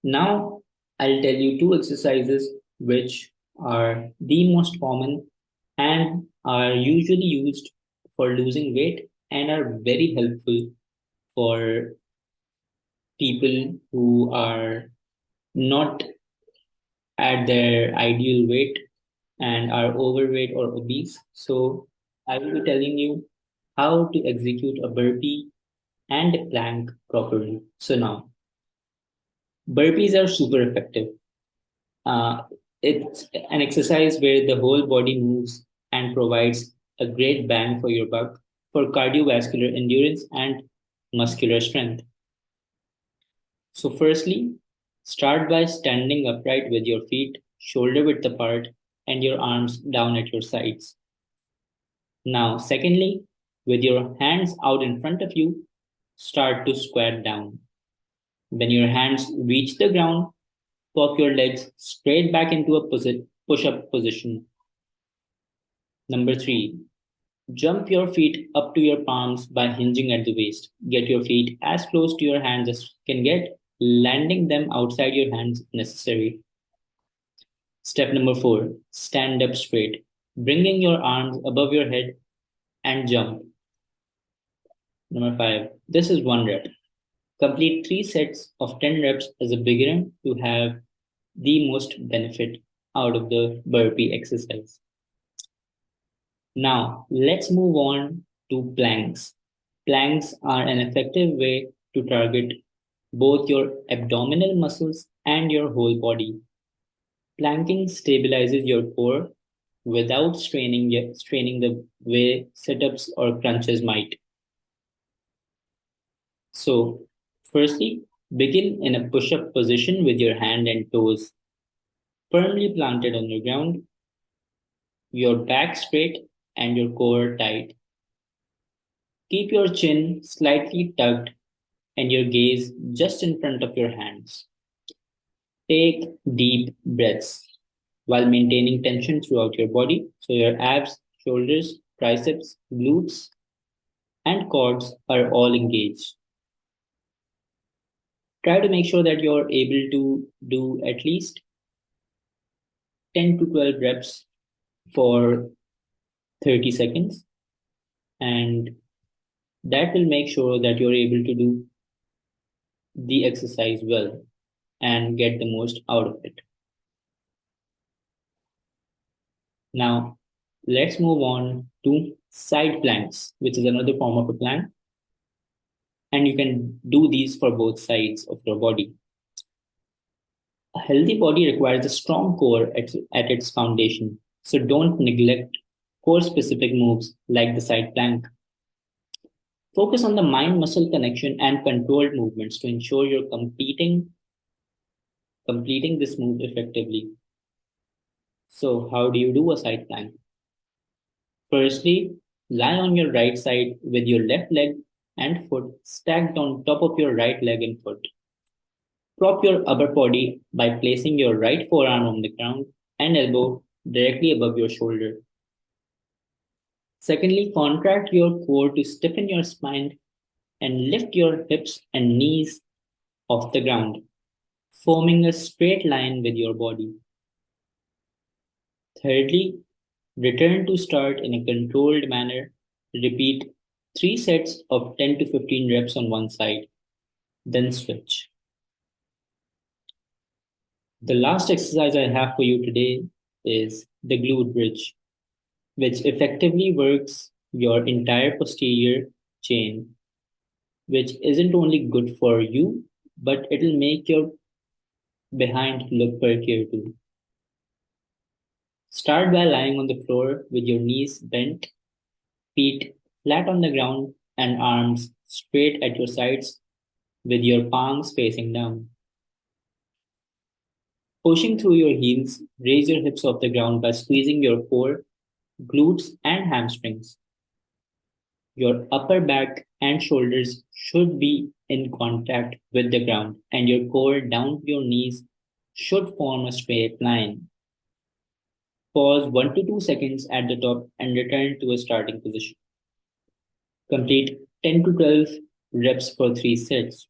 Now, I'll tell you two exercises which are the most common and are usually used for losing weight and are very helpful for people who are not at their ideal weight and are overweight or obese. So, I will be telling you how to execute a burpee and a plank properly. So, now burpees are super effective. Uh, it's an exercise where the whole body moves and provides a great bang for your buck for cardiovascular endurance and muscular strength. So, firstly, start by standing upright with your feet shoulder width apart and your arms down at your sides. Now, secondly, with your hands out in front of you, start to squat down. When your hands reach the ground, pop your legs straight back into a push up position. Number three, jump your feet up to your palms by hinging at the waist. Get your feet as close to your hands as you can get, landing them outside your hands if necessary. Step number four, stand up straight, bringing your arms above your head and jump. Number five, this is one rep. Complete three sets of 10 reps as a beginner to have the most benefit out of the burpee exercise. Now, let's move on to planks. Planks are an effective way to target both your abdominal muscles and your whole body. Planking stabilizes your core without straining the way sit-ups or crunches might. So, firstly, begin in a push-up position with your hand and toes firmly planted on the ground, your back straight and your core tight. Keep your chin slightly tucked and your gaze just in front of your hands. Take deep breaths while maintaining tension throughout your body. So your abs, shoulders, triceps, glutes, and quads are all engaged. Try to make sure that you're able to do at least 10 to 12 reps for 30 seconds, and that will make sure that you're able to do the exercise well and get the most out of it. Now, let's move on to side planks, which is another form of a plank. And you can do these for both sides of your body. A healthy body requires a strong core at its foundation, so don't neglect core specific moves like the side plank. Focus on the mind muscle connection and controlled movements to ensure you're completing this move effectively. So, how do you do a side plank? Firstly, lie on your right side with your left leg and foot stacked on top of your right leg and foot. Prop your upper body by placing your right forearm on the ground and elbow directly above your shoulder. Secondly, contract your core to stiffen your spine and lift your hips and knees off the ground, forming a straight line with your body. Thirdly, return to start in a controlled manner. Repeat 3 sets of 10 to 15 reps on one side, then switch. The last exercise I have for you today is the glute bridge, which effectively works your entire posterior chain, which isn't only good for you, but it'll make your behind look perkier too. Start by lying on the floor with your knees bent, feet flat on the ground, and arms straight at your sides with your palms facing down. Pushing through your heels, raise your hips off the ground by squeezing your core, glutes, and hamstrings. Your upper back and shoulders should be in contact with the ground, and your core down to your knees should form a straight line. Pause 1 to 2 seconds at the top and return to a starting position. Complete 10 to 12 reps for 3 sets.